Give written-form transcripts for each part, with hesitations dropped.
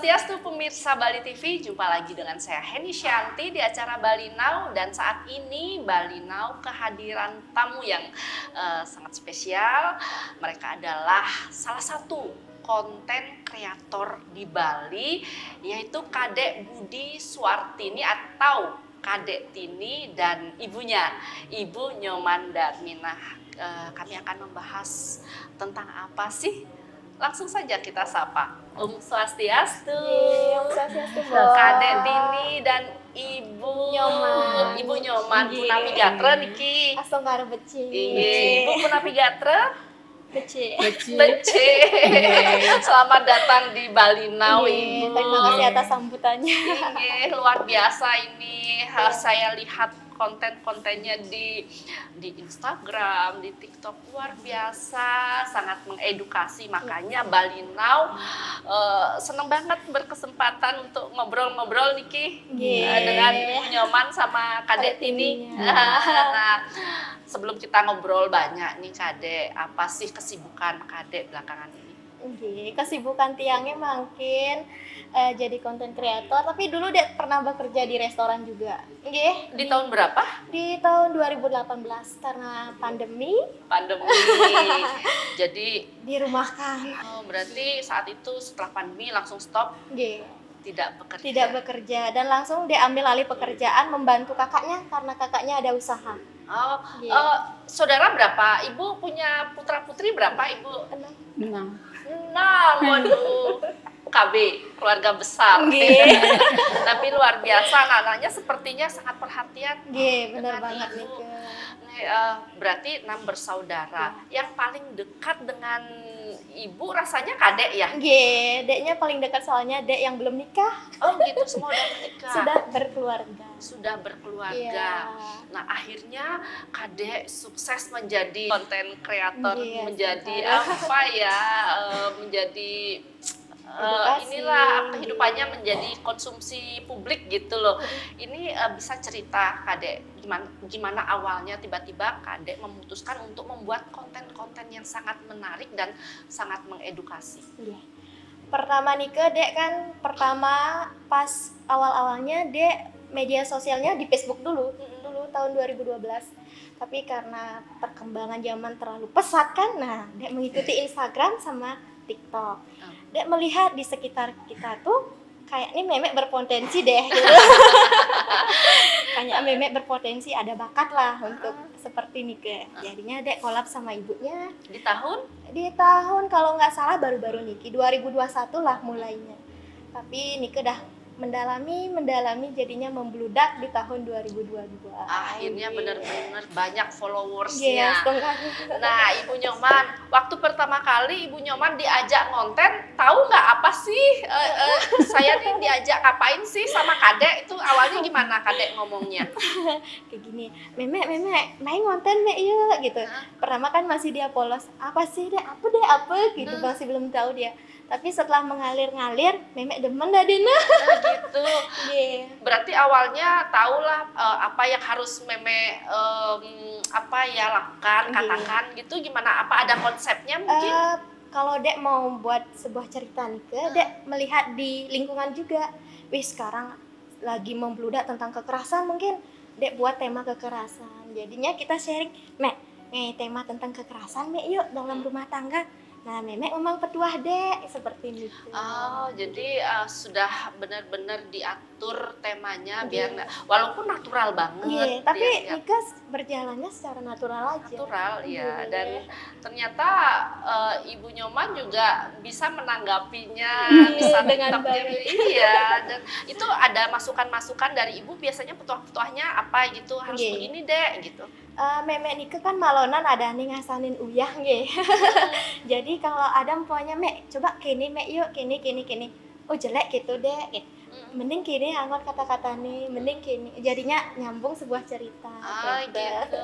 Swastiastu pemirsa Bali TV, jumpa lagi dengan saya Heni Shanti di acara Bali Now. Dan saat ini Bali Now kehadiran tamu yang sangat spesial. Mereka adalah salah satu konten kreator di Bali, yaitu Kadek Budi Suartini atau Kadek Tini dan ibunya, Ibu Nyoman Darminah. Kami akan membahas tentang apa sih? Langsung saja kita sapa. Om Swastiastu. Om Swastiastu, Bo. Kadek Tini dan Ibu Nyoman. Ibu Nyoman Punapi Gatra niki. Astongkara beci. Ibu Punapi Gatra. Beci. Bece. Selamat datang di Bali Now, Ibu. Terima kasih atas sambutannya. Luar biasa ini. Saya lihat konten-kontennya di Instagram, di TikTok, luar biasa, sangat mengedukasi. Makanya Bali Now seneng banget berkesempatan untuk ngobrol-ngobrol Niki dengan Ibu Nyoman sama Kadek Tini. Nah, sebelum kita ngobrol banyak nih Kadek, apa sih kesibukan Kadek belakangan ini? Kesibukan tiangnya makin jadi konten kreator, tapi dulu dia pernah bekerja di restoran juga. Di tahun berapa? Di tahun 2018 karena pandemi. Jadi dirumahkan. Oh, berarti saat itu setelah pandemi langsung stop? Tidak bekerja. Tidak bekerja dan langsung dia ambil alih pekerjaan membantu kakaknya karena kakaknya ada usaha. Oh, saudara berapa? Ibu punya putra-putri berapa, Ibu? 6. Waduh. KB, keluarga besar. Tapi luar biasa, anak-anaknya sepertinya sangat perhatian. Benar banget nih. Berarti 6 bersaudara. Yang paling dekat dengan Ibu rasanya Kadek ya? Deknya paling dekat soalnya dek yang belum nikah. Oh gitu, semua udah menikah. Sudah berkeluarga. Nah akhirnya Kadek sukses menjadi konten kreator, menjadi apa ya? Menjadi inilah kehidupannya menjadi konsumsi publik gitu loh. Ini bisa cerita Kadek gimana awalnya tiba-tiba Kadek memutuskan untuk membuat konten-konten yang sangat menarik dan sangat mengedukasi. Pertama nikah Dek kan pas awal-awalnya Dek media sosialnya di Facebook dulu tahun 2012. Tapi karena perkembangan zaman terlalu pesat kan, nah Dek mengikuti Instagram sama TikTok. Dek melihat di sekitar kita tuh kayak ini memek berpotensi deh gitu. Kayak memek berpotensi, ada bakat lah untuk seperti Nike. Jadinya Dek kolab sama ibunya. Di tahun? Di tahun kalau nggak salah baru-baru Niki 2021 lah mulainya. Tapi Nike udah mendalami jadinya membludak di tahun 2022. Akhirnya benar-benar banyak followersnya. Setengah. Nah, Ibu Nyoman, waktu pertama kali Ibu Nyoman diajak konten, tahu nggak apa sih? Saya nih diajak ngapain sih sama Kadek? Itu awalnya gimana Kadek ngomongnya? Kayak gini, memek, main konten mek yuk gitu. Pertama kan masih dia polos, apa sih deh, apa gitu, masih belum tahu dia. Tapi setelah mengalir, memek demen dah Dina. Gitu. Berarti awalnya tahulah apa yang harus memek lakukan, katakan gitu. Gimana? Apa ada konsepnya mungkin? Kalau Dek mau buat sebuah cerita nih Dek melihat di lingkungan juga. Sekarang lagi membludak tentang kekerasan, mungkin Dek buat tema kekerasan. Jadinya kita sharing, tema tentang kekerasan mek yuk dalam rumah tangga. Nah, memek memang petuah Dek seperti itu. Oh, jadi sudah benar-benar diatur temanya biar walaupun natural banget. Tapi nikah berjalannya secara natural aja. Natural, ya. Dan ternyata Ibu Nyoman juga bisa menanggapinya, bisa dengan baik. Iya, dan itu ada masukan-masukan dari Ibu biasanya petuah-petuahnya apa gitu, harus begini Dek gitu. Memek nikah kan malonan ada nih ngasanin uyah Jadi kalau ada pokoknya mek coba kini mek yuk kini oh jelek gitu deh mending kini anggot kata-kata nih mending kini jadinya nyambung sebuah cerita gitu.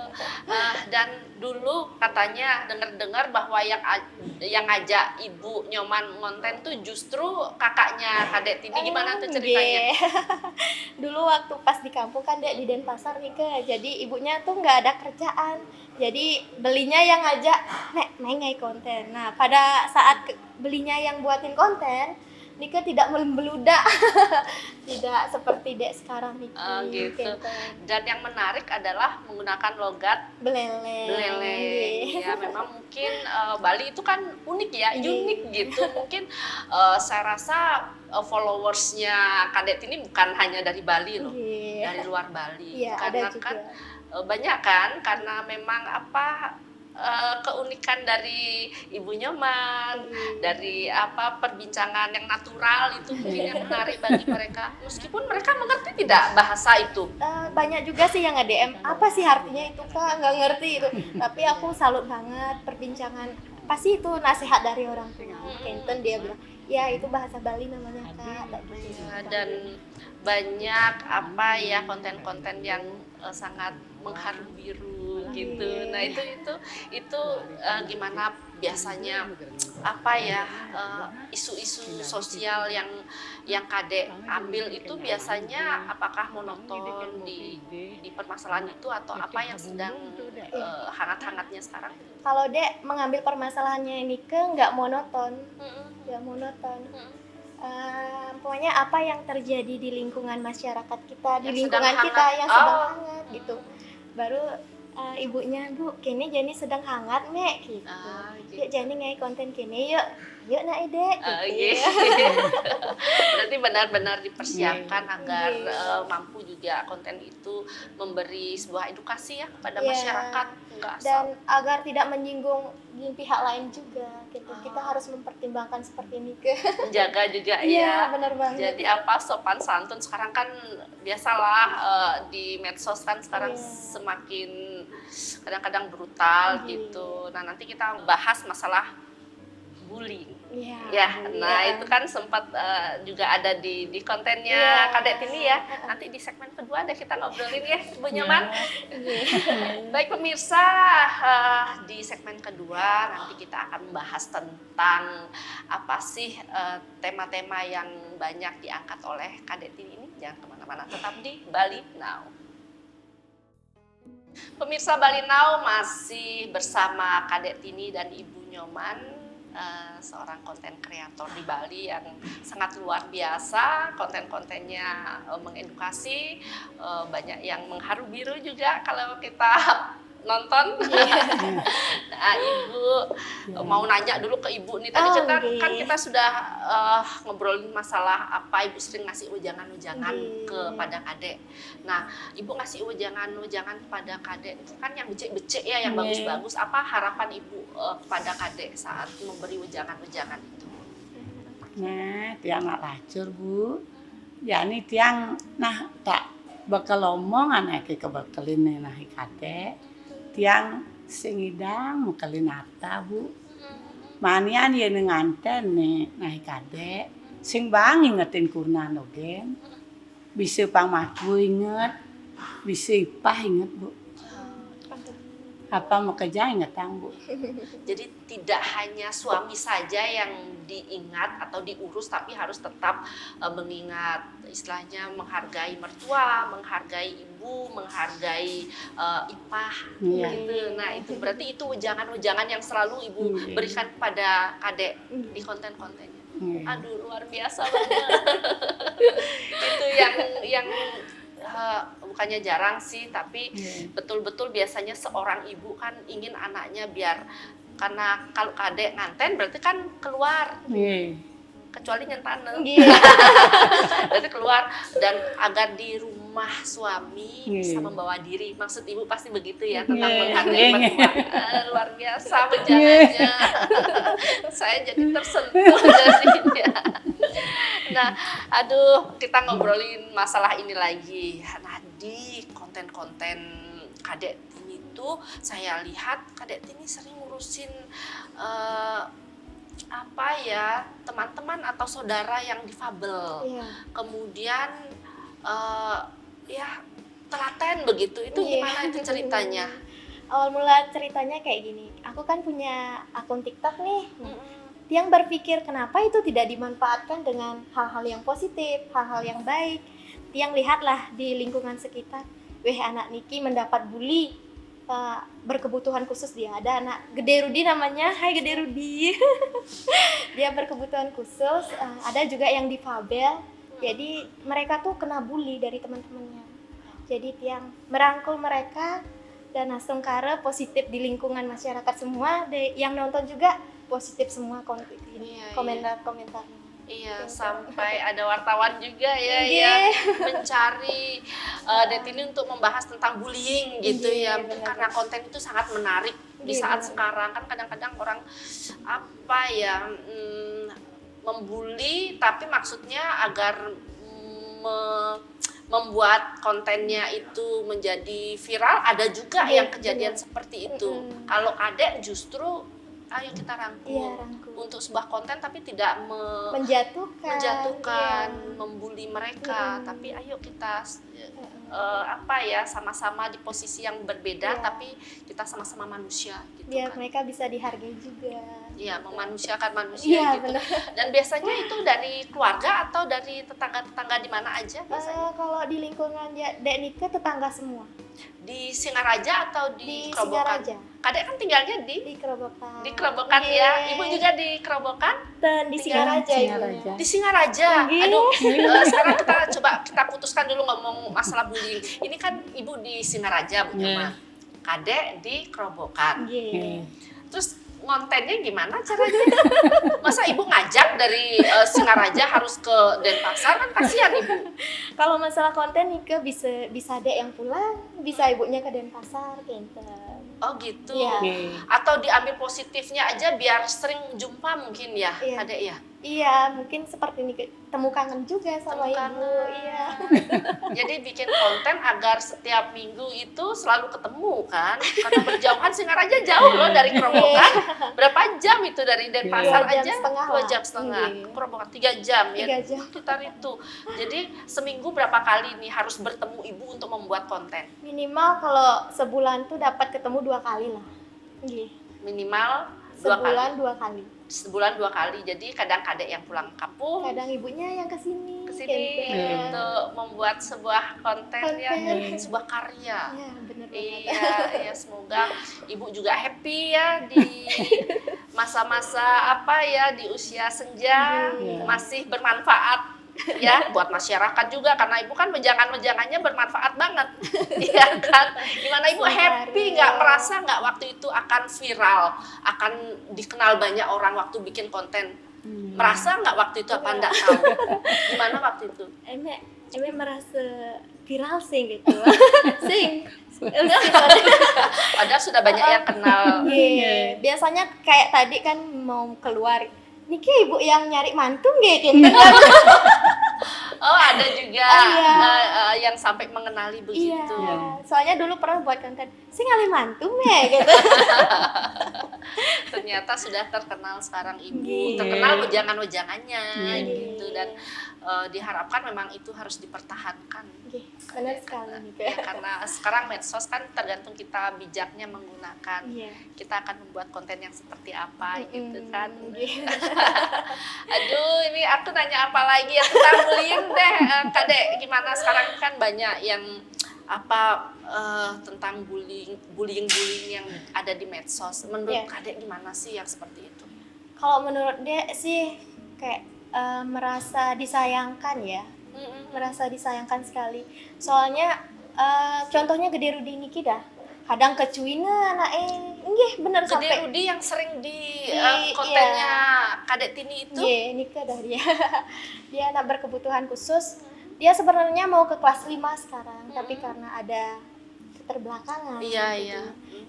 Dan dulu katanya dengar bahwa yang ngajak Ibu Nyoman konten tuh justru kakaknya Kadek Tini. Gimana tuh ceritanya? Dulu waktu pas di kampung kan Dek di Denpasar nih jadi ibunya tuh nggak ada kerjaan. Jadi belinya yang ngajak, main konten. Nah pada saat belinya yang buatin konten, Nike tidak membeludak. Tidak seperti Dek sekarang Nike. Gitu. Gitu. Dan yang menarik adalah menggunakan logat Beleleng. beleleng. Ya memang mungkin Bali itu kan unik ya, unik gitu. Mungkin saya rasa followersnya Kadek ini bukan hanya dari Bali loh, dari luar Bali. Iya, Karena ada juga. kan banyak kan, karena memang keunikan dari Ibu Nyoman, dari perbincangan yang natural itu mungkin yang menarik bagi mereka. Meskipun mereka mengerti tidak bahasa itu. Banyak juga sih yang nge-DM, apa sih artinya itu Kak, nggak ngerti itu. Tapi aku salut banget perbincangan, pasti itu nasihat dari orang tua. Kenten dia bilang, ya itu bahasa Bali namanya Kak. Gitu. Dan banyak konten-konten yang sangat mengharu biru gitu. Nah itu gimana biasanya isu-isu sosial yang Kadek ambil itu biasanya apakah monoton di permasalahan itu atau apa yang sedang hangat-hangatnya sekarang? Kalau Dek mengambil permasalahannya Nike nggak monoton, pokoknya apa yang terjadi di lingkungan masyarakat kita, di lingkungan kita yang sedang hangat gitu. Baru ibunya, Bu, kini Jani sedang hangat nek gitu. Yuk Jani ngai konten kini yuk nak Dek gitu. Berarti benar-benar dipersiapkan agar mampu juga konten itu memberi sebuah edukasi ya kepada masyarakat, dan agar tidak menyinggung di pihak lain juga gitu. Kita harus mempertimbangkan seperti ini menjaga juga ya. Benar banget. Jadi sopan santun sekarang kan biasalah di medsos kan sekarang semakin kadang-kadang brutal gitu. Nah, nanti kita bahas masalah bullying. Itu kan sempat juga ada di kontennya Kadek Tini ya. Nanti di segmen kedua deh kita ngobrolin ya, Ibu Nyoman. Baik pemirsa, di segmen kedua nanti kita akan membahas tentang apa sih tema-tema yang banyak diangkat oleh Kadek Tini ini. Jangan kemana-mana, tetap di Bali Now. Pemirsa Bali Now masih bersama Kadek Tini dan Ibu Nyoman, seorang konten kreator di Bali yang sangat luar biasa. Konten-kontennya mengedukasi, banyak yang mengharu biru juga kalau kita nonton. Nah, Ibu mau nanya dulu ke Ibu nih. Tadi kan kita sudah ngobrolin masalah apa Ibu sering ngasih ujangan-ujangan kepada Kadek. Nah, Ibu ngasih ujangan-ujangan kepada Kadek itu kan yang becek-becek ya, yang bagus-bagus. Apa harapan Ibu kepada Kadek saat memberi ujangan-ujangan itu? Nah, tiang nak lacur Bu. Ya ini tiang tak bakal omong anake kebekelin nah Kadek. Tiang sing idang mukelin nata Bu. Manian ye nganten nih nah Kadek. Sing bang ingetin kurnan ogen. Bisa pangmaku inget, bisa ipah inget Bu. Apa mau kerja inget Bu. Jadi tidak hanya suami saja yang diingat atau diurus, tapi harus tetap mengingat, istilahnya menghargai mertua, menghargai ibu, menghargai ipah gitu. Nah itu berarti itu ujangan-ujangan yang selalu Ibu berikan kepada Kadek di konten-kontennya. Aduh luar biasa banget. Itu yang bukannya jarang sih, tapi betul-betul biasanya seorang ibu kan ingin anaknya biar, karena kalau Kadek nganten berarti kan keluar, kecuali nyentane, berarti keluar, dan agar di rumah suami bisa membawa diri. Maksud Ibu pasti begitu ya, tentang menghargai mertua. Luar biasa ujangannya. Saya jadi tersentuh jadinya. Nah, kita ngobrolin masalah ini lagi. Nah, di konten-konten Kadek Tini itu saya lihat Kadek Tini sering ngurusin teman-teman atau saudara yang difabel. Kemudian telaten begitu. Itu gimana itu ceritanya? Awal mula ceritanya kayak gini. Aku kan punya akun TikTok nih. Yang berpikir kenapa itu tidak dimanfaatkan dengan hal-hal yang positif, hal-hal yang baik. Yang lihatlah di lingkungan sekitar, anak Niki mendapat bully. berkebutuhan khusus. Dia ada anak Gede Rudi namanya. Hai Gede Rudi. Dia berkebutuhan khusus. Ada juga yang difabel. Jadi mereka tuh kena bully dari teman-temannya. Jadi Tiang merangkul mereka dan langsung kare positif di lingkungan masyarakat semua. Yang nonton juga positif semua komentar-komentarnya. Iya, sampai ada wartawan juga ya Iya. yang mencari Detini untuk membahas tentang bullying gitu ya. Iya, benar. Karena konten itu sangat menarik di Iya, saat benar. sekarang kan kadang-kadang orang apa ya membuli tapi maksudnya agar membuat kontennya itu menjadi viral. Ada juga Iya, yang kejadian benar. seperti itu. Mm-mm. Kalau Kadek justru ayo kita rangkul, Iya, rangkul. untuk sebuah konten tapi tidak Menjatuhkan. membuli mereka, tapi ayo kita sama-sama di posisi yang berbeda, Iya. tapi kita sama-sama manusia gitu Biar kan. mereka bisa dihargai juga. Iya, memanusiakan manusia Iya, gitu. benar. Dan biasanya itu dari keluarga atau dari tetangga-tetangga di mana aja biasanya? Kalau di lingkungan Dek Nike tetangga semua. Di Singaraja atau di Kerobokan? Singaraja. Kadek kan tinggalnya di Kerobokan. Kerobokan ya. Iya. Ibu juga di Kerobokan? Dan di Singaraja Singaraja. ibunya. Di Singaraja. Iya. Aduh, sekarang kita putuskan dulu ngomong masalah bullying. Ini kan Ibu di Singaraja, Bu Nyoma. Kadek di Kerobokan. Iya. Terus ngontennya gimana caranya? Masa Ibu ngajak dari Singaraja harus ke Denpasar, kan kasihan Ibu. Kalau masalah konten Nike bisa Dek yang pulang, bisa ibunya ke Denpasar gitu. Oh gitu. Iya. Atau diambil positifnya aja biar sering jumpa mungkin ya, Iya. Kadek ya. Iya, mungkin seperti Nike temu kangen juga sama Temu ibu. kangen. Iya. Jadi bikin konten agar setiap minggu itu selalu ketemu kan. Karena berjauhan Singaraja jauh loh dari Kerobokan. Berapa jam itu dari Denpasar 2 jam aja? setengah 2 lah. jam setengah. Iya. Kerobokan 3 jam ya. 3 jam. Sekitar itu. Jadi seminggu berapa kali nih harus bertemu Ibu untuk membuat konten? Minimal kalau sebulan tuh dapat ketemu 2 kali lah. Iya. Minimal 2 kali. Sebulan 2 kali. Sebulan 2 kali. Jadi kadang Kadek yang pulang kampung Kadang ibunya yang kesini. kesini gitu. untuk membuat sebuah konten yang Konten. sebuah karya. Iya, bener banget. Iya, ya semoga Ibu juga happy ya di masa-masa di usia senja Iya. masih bermanfaat ya buat masyarakat juga karena Ibu kan wejangan-wejangannya bermanfaat banget. Iya kan? Gimana Ibu happy nggak merasa nggak waktu itu akan viral, akan dikenal banyak orang waktu bikin konten? Merasa nggak waktu itu apa enggak tahu? Gimana waktu itu? Eme merasa viral sih gitu. Sing. Padahal sudah banyak yang kenal. Iya. Biasanya kayak tadi kan mau keluar. Niki ibu yang nyari mantu gitu. Oh ada juga yang sampai mengenali begitu. Iya. Soalnya dulu pernah buat konten. Sing ngalih mantu gitu. Ternyata sudah terkenal sekarang Ibu, Iya. terkenal wejangan-wejangannya Iya. gitu dan diharapkan memang itu harus dipertahankan. Oke, benar sekali nih Ya, karena sekarang medsos kan tergantung kita bijaknya menggunakan. Iya. Kita akan membuat konten yang seperti apa gitu kan. Iya. Aduh, ini aku nanya apa lagi ya tentang bullying deh, Kadek. Gimana sekarang kan banyak yang tentang bullying yang ada di medsos. Menurut Iya. Kadek gimana sih yang seperti itu? Kalau menurut dia sih kayak merasa disayangkan ya. Merasa disayangkan sekali. Soalnya contohnya Gede Rudi Niki dah. Kadang kecuina anaknya. Nggih, bener Gede sampai Rudi yang sering di Di- kontennya Kadek Tini itu. Iya, nikah dah dia. Dia anak berkebutuhan khusus. Dia sebenarnya mau ke kelas 5 sekarang, tapi karena ada keterbelakangan. Iya, gitu. iya.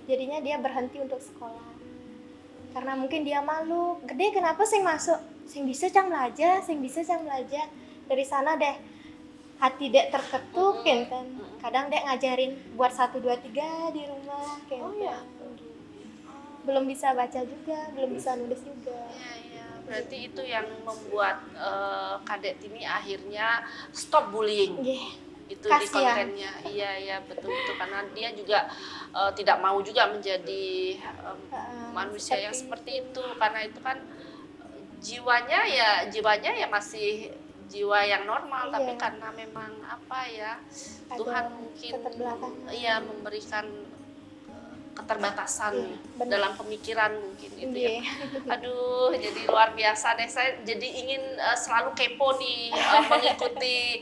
Jadinya dia berhenti untuk sekolah. Karena mungkin dia malu. Gede kenapa sing masuk? Sing bisa cang belajar, sing bisa cang belajar. Dari sana deh hati dek terketuk kan. Kadang dek ngajarin buat 1 2 3 di rumah kayak Oh, gitu. iya. Belum bisa baca juga, belum bisa nulis juga. Iya, iya. Berarti itu yang membuat Kadek Tini akhirnya stop bullying. Nggih. Itu di Kasihan. kontennya. Iya betul karena dia juga tidak mau juga menjadi manusia yang seperti itu karena itu kan jiwanya ya masih jiwa yang normal Iya. tapi karena memang Ada Tuhan mungkin keterbelakangan. memberikan keterbatasan benar. dalam pemikiran mungkin itu ya. Nggih. Aduh, jadi luar biasa deh. Saya jadi ingin selalu kepo nih mengikuti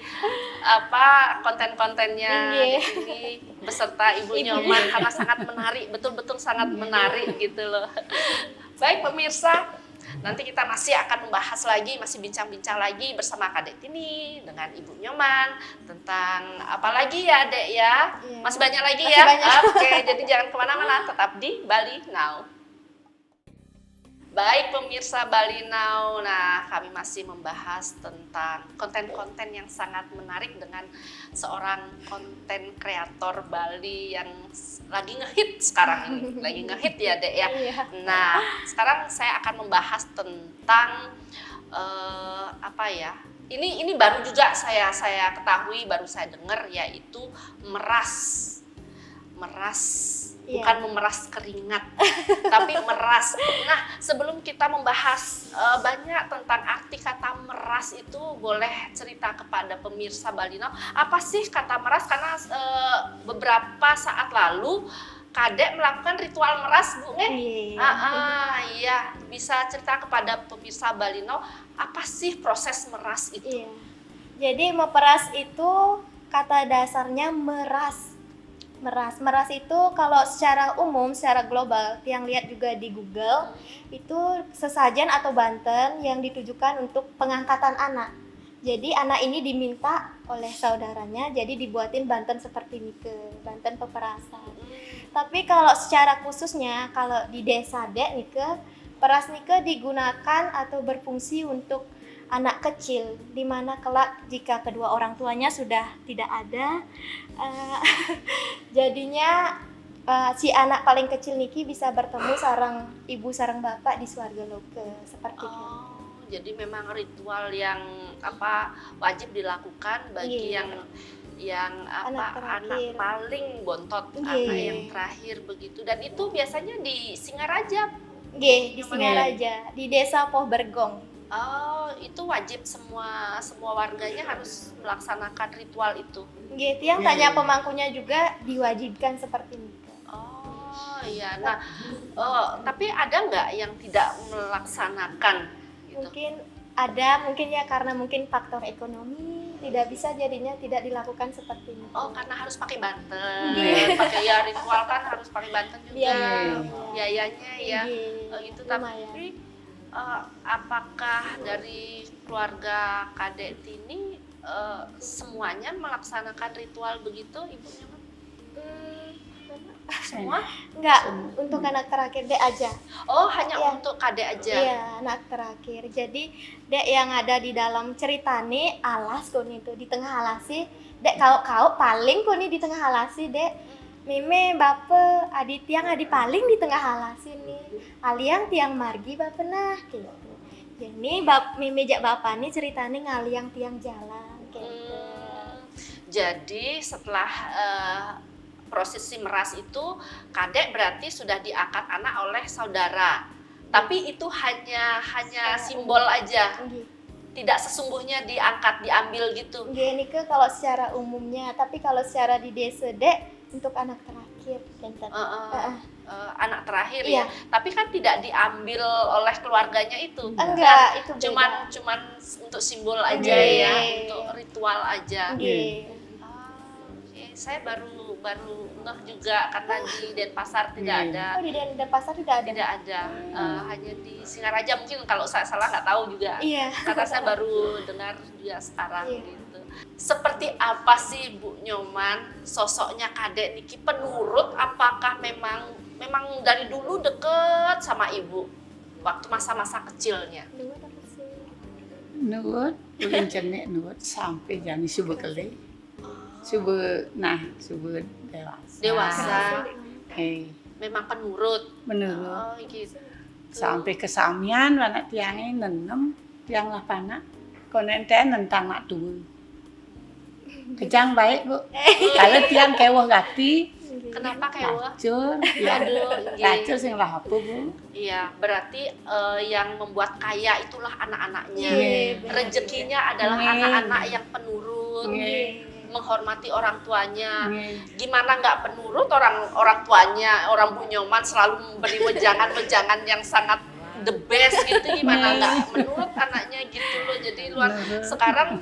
apa konten-kontennya di Nggih. sini beserta Ibu Nyoman karena sangat menarik, betul-betul sangat menarik gitu loh. Baik pemirsa, nanti kita masih akan membahas lagi, masih bincang-bincang lagi bersama Kadek Tini dengan Ibu Nyoman tentang apa lagi ya, Dek ya? Iya. Masih banyak lagi Masih ya? banyak. Oke, jadi jangan kemana-mana, tetap di Bali Now. Baik pemirsa Bali Now, nah kami masih membahas tentang konten-konten yang sangat menarik dengan seorang konten kreator Bali yang lagi ngehit sekarang ini, lagi ngehit ya Dek ya. Iya. Nah sekarang saya akan membahas tentang apa ya? Ini baru juga saya ketahui, baru saya dengar yaitu meras. Iya. Bukan memeras keringat, tapi meras. Nah, sebelum kita membahas banyak tentang arti kata meras itu, boleh cerita kepada pemirsa Bali Now, apa sih kata meras? Karena beberapa saat lalu Kadek melakukan ritual meras, Bu. Iya. Iya, bisa cerita kepada pemirsa Bali Now, apa sih proses meras itu? Iya. Jadi meperas itu kata dasarnya meras. Meras itu kalau secara umum, secara global, yang lihat juga di Google, itu sesajen atau banten yang ditujukan untuk pengangkatan anak. Jadi anak ini diminta oleh saudaranya, jadi dibuatin banten seperti nike, banten peperasan. Tapi kalau secara khususnya, kalau di desa Dek nike, peras nike digunakan atau berfungsi untuk anak kecil, di mana kelak jika kedua orang tuanya sudah tidak ada, jadinya si anak paling kecil niki bisa bertemu sarang ibu sarang bapak di swarga loka seperti itu. Jadi memang ritual yang wajib dilakukan bagi Iya. yang Anak anak terakhir. paling bontot, Iya. anak yang terakhir begitu. Dan itu biasanya di Singaraja. Nggih, di Singaraja, di desa Poh Bergong. Oh, itu wajib semua warganya harus melaksanakan ritual itu. Nggih, tiang Iya, tanya iya. pemangkunya juga diwajibkan seperti itu. Oh iya, nah tapi ada nggak yang tidak melaksanakan gitu? Mungkin ya karena mungkin faktor ekonomi tidak bisa jadinya tidak dilakukan seperti itu. Oh, karena harus pakai banten, Iya. pakai ya ritual kan harus pakai banten juga. Biaya. Biayanya ya. Nggih, Itu lumayan. tapi apakah dari keluarga Kadek Tini semuanya melaksanakan ritual begitu, Ibu Nyoman? Semua? Enggak, untuk anak terakhir Dek aja. Oh, hanya Iya. untuk Kadek aja. Iya, anak terakhir. Jadi Dek yang ada di dalam cerita nih alas koni itu di tengah alasi. Dek kau paling koni di tengah alasi Dek. Meme bape adi tiang adi paling di tengah alasi nih. Aliang tiang margi bape nah gitu. Jadi meme jak bapak nih ceritanya ngaliang tiang jalan gitu. Jadi setelah prosesi meras itu, Kadek berarti sudah diangkat anak oleh saudara. Tapi itu hanya simbol aja, Nggih. tidak sesungguhnya diambil gitu. Gini ke kalau secara umumnya, tapi kalau secara di desa Dek untuk anak terakhir Benten. Anak terakhir Iya. ya. Tapi kan tidak diambil oleh keluarganya itu. Enggak, itu beda. Cuman untuk simbol aja Nggih. ya, untuk ritual aja. Nggih. Oke. Saya baru ngeh juga karena di Denpasar tidak ada. Oh, di Denpasar tidak ada. Tidak ada, hanya di Singaraja mungkin, kalau saya salah nggak tahu juga. Iya. Karena saya baru dengar juga sekarang Iya. gitu. Seperti apa sih Bu Nyoman sosoknya Kadek niki penurut? Apakah memang dari dulu deket sama ibu waktu masa-masa kecilnya? Nuwut, ulun cenek nuwut sampai jani subuh kele. Subuh dewasa. Dewasa. Memang Memang penurut. menurut Oh gitu. sampai kesamian anak tiangnya nenem tiang lapana konenten tentang nak tuh kejang baik Bu kalau tiang kewah gati Kenapa kewa? lacur ya Aduh, lacur sing lah apa Bu Iya, berarti yang membuat kaya itulah anak-anaknya. Iya, benar. Rezekinya adalah Iya. anak-anak yang penurut. Iya. menghormati orang tuanya. Nggih. Gimana nggak penurut orang tuanya, orang Bu Nyoman selalu memberi wejangan-wejangan yang sangat the best gitu, gimana nggak menurut anaknya gitu loh. Jadi sekarang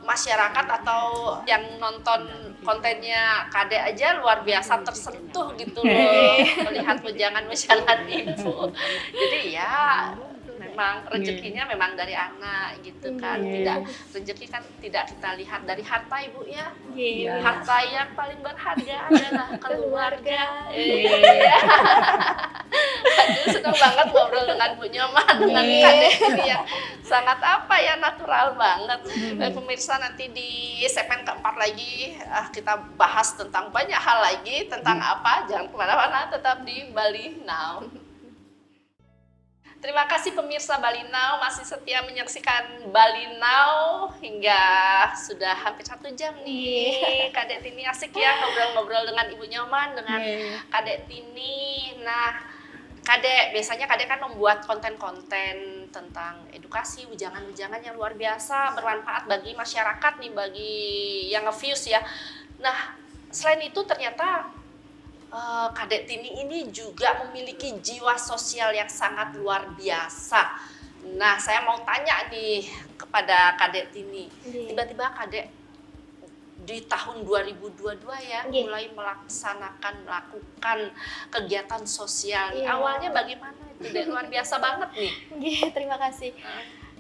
masyarakat atau yang nonton kontennya Kadek aja luar biasa tersentuh gitu loh melihat wejangan-wejangan ibu. Jadi ya memang rezekinya memang dari anak gitu kan. Tidak, rezeki kan tidak kita lihat dari harta ibu ya. Iya. Harta yang paling berharga adalah keluarga. Aduh, senang banget ngobrol dengan Bu Nyoman, dengan Kadek ini yang sangat apa ya, natural banget. Pemirsa, nanti di segmen keempat lagi kita bahas tentang banyak hal lagi, tentang apa, jangan kemana-mana, tetap di Bali Now. Terima kasih pemirsa Bali Now, masih setia menyaksikan Bali Now hingga sudah hampir 1 jam nih. Kadek Tini asik ya ngobrol-ngobrol dengan Ibu Nyoman, dengan Kadek Tini. Nah, Kadek, biasanya Kadek kan membuat konten-konten tentang edukasi, ujangan-ujangan yang luar biasa, bermanfaat bagi masyarakat nih, bagi yang nge-views ya. Nah, selain itu ternyata Kadek Tini ini juga memiliki jiwa sosial yang sangat luar biasa. Nah, saya mau tanya nih kepada Kadek Tini. Tiba-tiba Kadek di tahun 2022 ya mulai melakukan kegiatan sosial. Awalnya bagaimana itu? Dek, luar biasa banget nih. Terima kasih.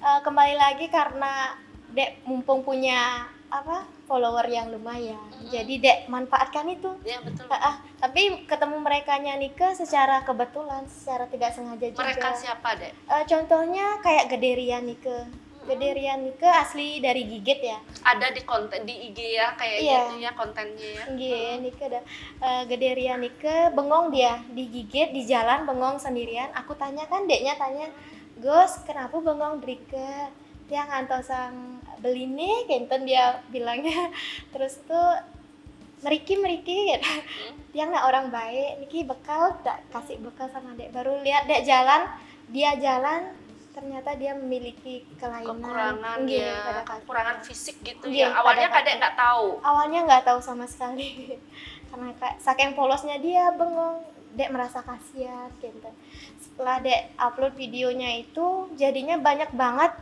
Kembali lagi karena Dek mumpung punya follower yang lumayan. Jadi Dek manfaatkan itu. Ya, betul. Tapi ketemu merekanya Nike secara kebetulan, secara tidak sengaja juga. Mereka siapa, Dek? Contohnya kayak Gederian Nike. Gederian Nike asli dari Gigit ya. Ada di konten di IG ya kayak gitu ya kontennya ya. Nike ada. Gederian Nike bengong dia di Gigit di jalan bengong sendirian. Aku tanya kan, Deknya tanya, "Gus, kenapa bengong Drike?" Dia ngantos sang beli nih, kenten dia bilangnya. Terus tuh meriki gitu. Dia nggak orang baik, Niki bekal, tak kasih bekal sama Dek. Baru lihat Dek jalan, dia jalan, ternyata dia memiliki kelainan, kekurangan fisik gitu ya. Awalnya Kadek nggak tahu. Awalnya nggak tahu sama sekali, karena saking polosnya dia bengong. Dek merasa kasihan, gitu. Setelah Dek upload videonya itu, jadinya banyak banget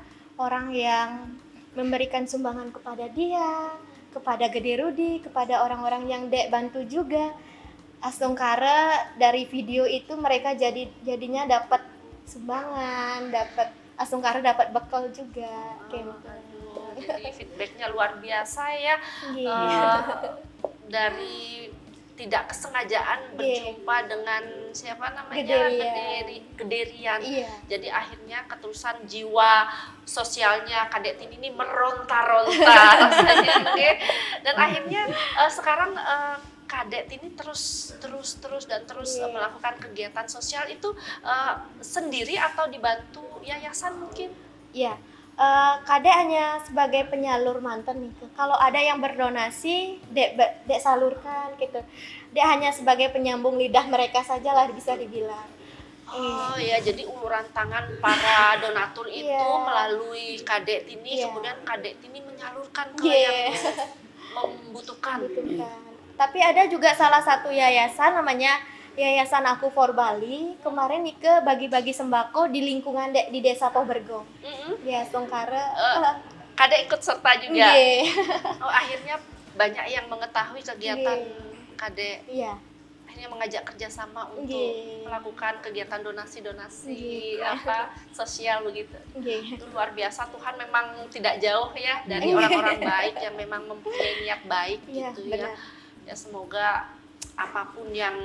orang yang memberikan sumbangan kepada dia, kepada Gede Rudi, kepada orang-orang yang Dek bantu juga. Astungkara dari video itu mereka jadinya dapat sumbangan, dapat Astungkara dapat bekal juga, gitu. Jadi feedbacknya luar biasa ya. Dari tidak kesengajaan berjumpa dengan siapa namanya Gederian. Jadi akhirnya keterusan jiwa sosialnya Kadek Tini ini meronta-ronta rasanya, dan akhirnya sekarang Kadek Tini terus melakukan kegiatan sosial itu sendiri atau dibantu yayasan mungkin? Iya. Kadek hanya sebagai penyalur mantan nih. Kalau ada yang berdonasi, Dek salurkan gitu. Dek hanya sebagai penyambung lidah mereka saja lah bisa dibilang. Oh ya, jadi uluran tangan para donatur itu melalui Kadek Tini, kemudian Kadek Tini menyalurkan ke yang membutuhkan. Tapi ada juga salah satu yayasan namanya Yayasan Aku for Bali. Kemarin Nike bagi-bagi sembako di lingkungan di Desa Pobergo. Ya, Astungkara. Kadek ikut serta juga. Oh, akhirnya banyak yang mengetahui kegiatan Kadek. Akhirnya mengajak kerjasama untuk melakukan kegiatan donasi-donasi sosial begitu. Itu luar biasa. Tuhan memang tidak jauh ya dari orang-orang baik yang memang mempunyai niat baik gitu ya. Ya, semoga apapun yang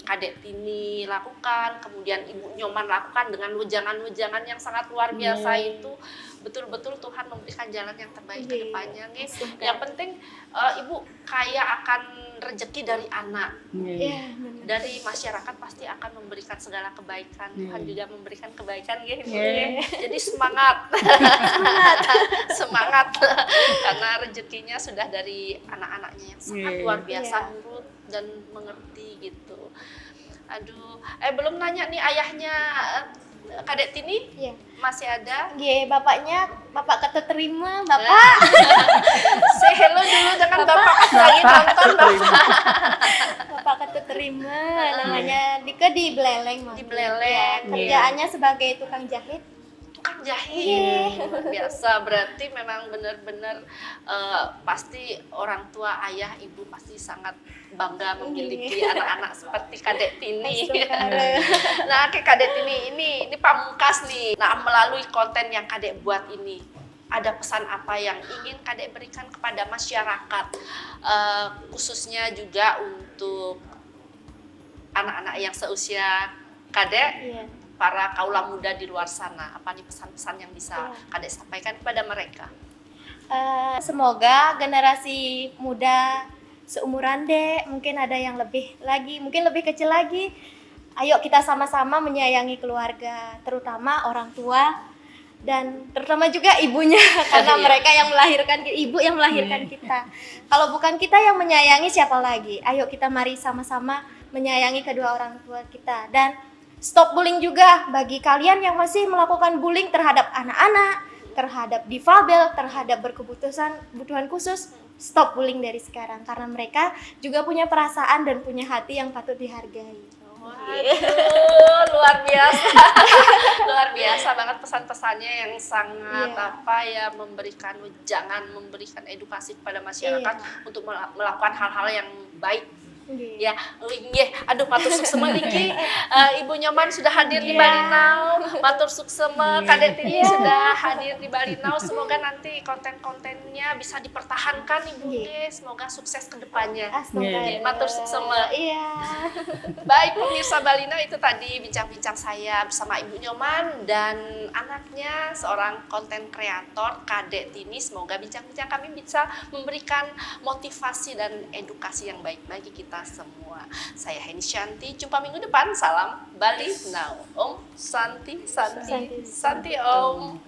Kadek Tini lakukan, kemudian Ibu Nyoman lakukan dengan wejangan-wejangan yang sangat luar biasa itu, betul-betul Tuhan memberikan jalan yang terbaik ke depannya nih. Yang penting Ibu kaya akan rezeki dari anak. Dari masyarakat pasti akan memberikan segala kebaikan. Tuhan juga memberikan kebaikan gitu. Jadi semangat. Semangat. Karena rezekinya sudah dari anak-anaknya yang sangat luar biasa nurut dan mengerti gitu. Aduh, belum nanya nih ayahnya Kadek Tini Iya. masih ada. Nggih, Bapak keterima, Bapak. Say hello dulu dengan Bapak lagi nonton Bapak. Bapak keterima namanya Dike di Beleleng, Mas. Di Beleleng. Iya, kerjaannya sebagai tukang jahit. Tukang jahit. Luar biasa, berarti memang benar-benar pasti orang tua, ayah, ibu pasti sangat bangga memiliki anak-anak seperti Kadek Tini. Nah, Kadek Tini ini pamungkas nih. Nah, melalui konten yang Kadek buat ini, ada pesan apa yang ingin Kadek berikan kepada masyarakat, khususnya juga untuk anak-anak yang seusia Kadek, Iya. para kaula muda di luar sana. Apa nih pesan-pesan yang bisa Kadek sampaikan kepada mereka? Semoga generasi muda seumuran Dek, mungkin ada yang lebih lagi, mungkin lebih kecil lagi. Ayo kita sama-sama menyayangi keluarga, terutama orang tua dan terutama juga ibunya karena Iya. mereka yang melahirkan, ibu yang melahirkan kita. Kalau bukan kita yang menyayangi, siapa lagi? Ayo kita mari sama-sama menyayangi kedua orang tua kita dan stop bullying juga bagi kalian yang masih melakukan bullying terhadap anak-anak, terhadap difabel, terhadap berkebutuhan khusus. Stop bullying dari sekarang karena mereka juga punya perasaan dan punya hati yang patut dihargai. Waduh, luar biasa. Luar biasa banget pesan-pesannya yang sangat memberikan edukasi kepada masyarakat untuk melakukan hal-hal yang baik. Ya, aduh matur suksema niki Ibu Nyoman sudah hadir di Balinau, matur suksema Kadek Tini sudah hadir di Balinau. Semoga nanti konten-kontennya bisa dipertahankan Ibu De, semoga sukses ke depannya. Matur suksema. Iya. Baik pemirsa Balinau, itu tadi bincang-bincang saya bersama Ibu Nyoman dan anaknya seorang konten kreator Kadek Tini. Semoga bincang-bincang kami bisa memberikan motivasi dan edukasi yang baik bagi kita semua. Saya Heni Shanti, jumpa minggu depan. Salam Bali Now. Om Santi Santi Santi Om.